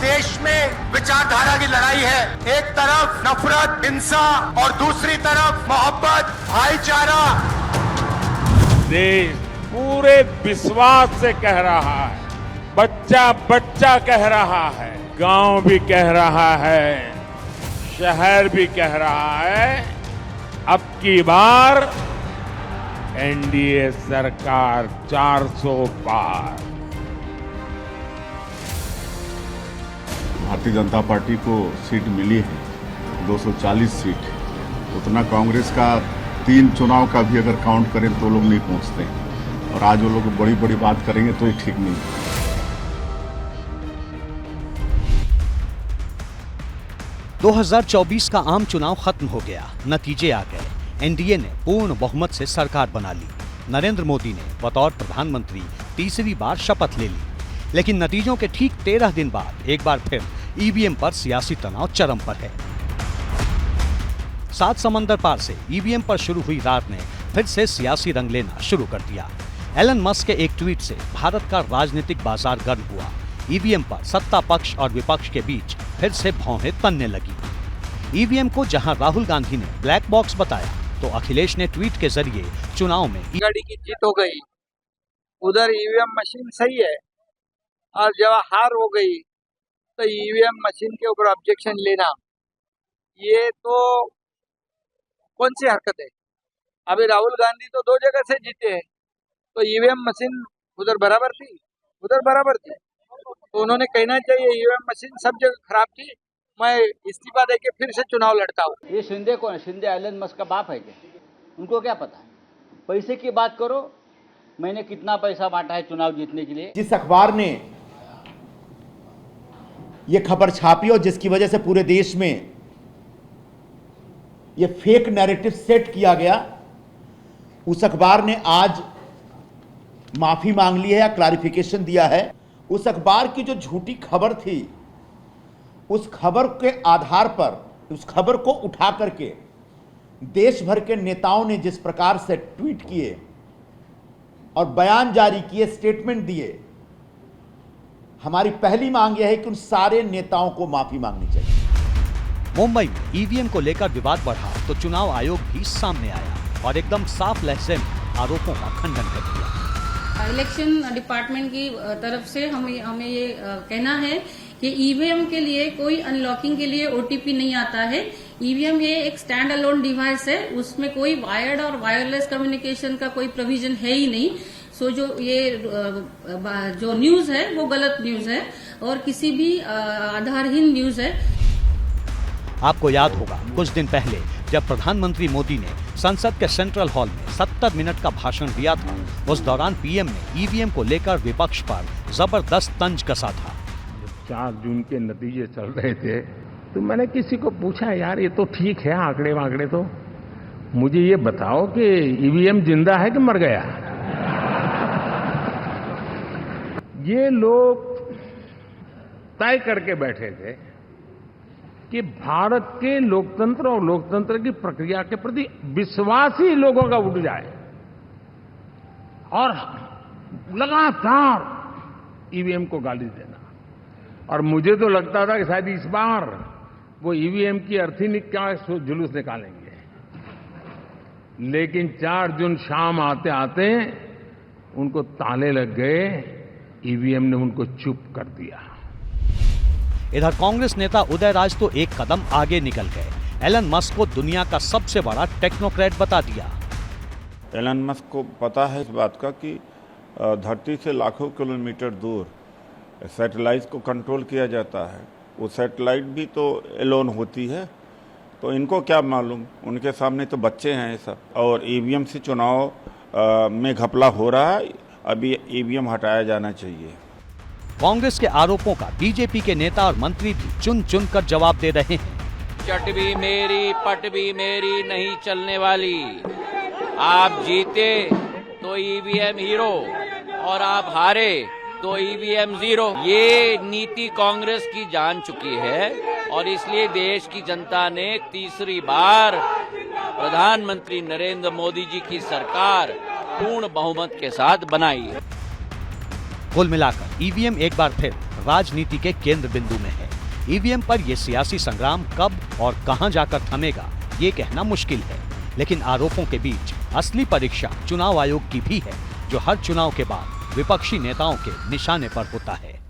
देश में विचारधारा की लड़ाई है। एक तरफ नफरत, हिंसा और दूसरी तरफ मोहब्बत, भाईचारा। देश पूरे विश्वास से कह रहा है, बच्चा बच्चा कह रहा है, गांव भी कह रहा है, शहर भी कह रहा है, अब की बार एनडीए सरकार 400 पार। भारतीय जनता पार्टी को सीट मिली है 240 सीट, उतना कांग्रेस का 3 चुनाव का भी अगर काउंट करें तो लोग नहीं पहुंचते, और आज वो लोग बड़ी बड़ी बात करेंगे तो ये ठीक नहीं। 2024 का आम चुनाव खत्म हो गया, नतीजे आ गए। एनडीए ने पूर्ण बहुमत से सरकार बना ली। नरेंद्र मोदी ने बतौर प्रधानमंत्री तीसरी बार शपथ ले ली। लेकिन नतीजों के ठीक 13 दिन बाद एक बार फिर ईवीएम पर सियासी तनाव चरम पर है। 7 समंदर पार से ईवीएम पर शुरू हुई रात ने फिर से सियासी रंग लेना शुरू कर दिया। एलन मस्क के एक ट्वीट से भारत का राजनीतिक बाजार गर्म हुआ। ईवीएम पर सत्ता पक्ष और विपक्ष के बीच फिर से भौहें तनने लगी। ईवीएम को जहां राहुल गांधी ने ब्लैक बॉक्स बताया, तो अखिलेश ने ट्वीट के जरिए चुनाव में गाड़ी की जीत हो गई, उधर ईवीएम मशीन सही है, और जब हार हो गई तो ईवीएम मशीन के ऊपर ऑब्जेक्शन लेना, ये तो कौन सी हरकत है। अभी राहुल गांधी तो 2 जगह से जीते हैं, तो ईवीएम मशीन उधर बराबर थी, उधर बराबर थी, तो उन्होंने कहना चाहिए ईवीएम मशीन सब जगह खराब थी, मैं इस्तीफा देके फिर से चुनाव लड़ता हूँ। ये शिंदे कौन है? शिंदे एलन मस्क का बाप है क्या? उनको क्या पता है? पैसे की बात करो, मैंने कितना पैसा बांटा है चुनाव जीतने के लिए। जिस अखबार ने ये खबर छापी और जिसकी वजह से पूरे देश में ये फेक नैरेटिव सेट किया गया, उस अखबार ने आज माफी मांग ली है या क्लैरिफिकेशन दिया है। उस अखबार की जो झूठी खबर थी, उस खबर के आधार पर, उस खबर को उठा करके देश भर के नेताओं ने जिस प्रकार से ट्वीट किए और बयान जारी किए, स्टेटमेंट दिए, हमारी पहली मांग यह है कि उन सारे नेताओं को माफी मांगनी चाहिए। मुंबई में ईवीएम को लेकर विवाद बढ़ा तो चुनाव आयोग भी सामने आया और एकदम साफ लहजे में आरोपों का खंडन कर दिया। इलेक्शन डिपार्टमेंट की तरफ से हमें ये कहना है कि ईवीएम के लिए कोई अनलॉकिंग के लिए ओटीपी नहीं आता है। ईवीएम ये एक स्टैंड अलोन डिवाइस है, उसमें कोई वायर्ड और वायरलेस कम्युनिकेशन का कोई प्रोविजन है ही नहीं। सो जो न्यूज है वो गलत न्यूज है और किसी भी आधारहीन न्यूज है। आपको याद होगा कुछ दिन पहले जब प्रधानमंत्री मोदी ने संसद के सेंट्रल हॉल में 70 मिनट का भाषण दिया था, उस दौरान पीएम ने ईवीएम को लेकर विपक्ष पर जबरदस्त तंज कसा था। 4 जून के नतीजे चल रहे थे तो मैंने किसी को पूछा, यार ये तो ठीक है आंकड़े वांकड़े, तो मुझे ये बताओ कि ईवीएम जिंदा है कि मर गया। ये लोग तय करके बैठे थे कि भारत के लोकतंत्र और लोकतंत्र की प्रक्रिया के प्रति विश्वास ही लोगों का उठ जाए, और लगातार ईवीएम को गाली देना। और मुझे तो लगता था कि शायद इस बार वो ईवीएम की अर्थी का जुलूस निकालेंगे, लेकिन 4 जून शाम आते आते उनको ताले लग गए, ईवीएम ने उनको चुप कर दिया। इधर कांग्रेस नेता उदय राज तो एक कदम आगे निकल गए। एलन मस्क को दुनिया का सबसे बड़ा टेक्नोक्रेट बता दिया। एलन मस्क को पता है इस बात का कि धरती से लाखों किलोमीटर दूर सैटेलाइट को कंट्रोल किया जाता है। वो सैटेलाइट भी तो एलोन होती है, तो इनको क्या मालूम, उनके सामने तो बच्चे हैं ये सब। और ईवीएम से चुनाव में घपला हो रहा है, अभी ईवीएम हटाया जाना चाहिए। कांग्रेस के आरोपों का बीजेपी के नेता और मंत्री भी चुन चुन कर जवाब दे रहे हैं। चट भी मेरी पट भी मेरी नहीं चलने वाली। आप जीते तो ईवीएम हीरो और आप हारे तो ईवीएम जीरो। ये नीति कांग्रेस की जान चुकी है और इसलिए देश की जनता ने तीसरी बार प्रधानमंत्री नरेंद्र मोदी जी की सरकार पूर्ण बहुमत के साथ बनाई है। कुल मिलाकर ईवीएम एक बार फिर राजनीति के केंद्र बिंदु में है। ईवीएम पर यह सियासी संग्राम कब और कहां जाकर थमेगा, ये कहना मुश्किल है। लेकिन आरोपों के बीच असली परीक्षा चुनाव आयोग की भी है, जो हर चुनाव के बाद विपक्षी नेताओं के निशाने पर होता है।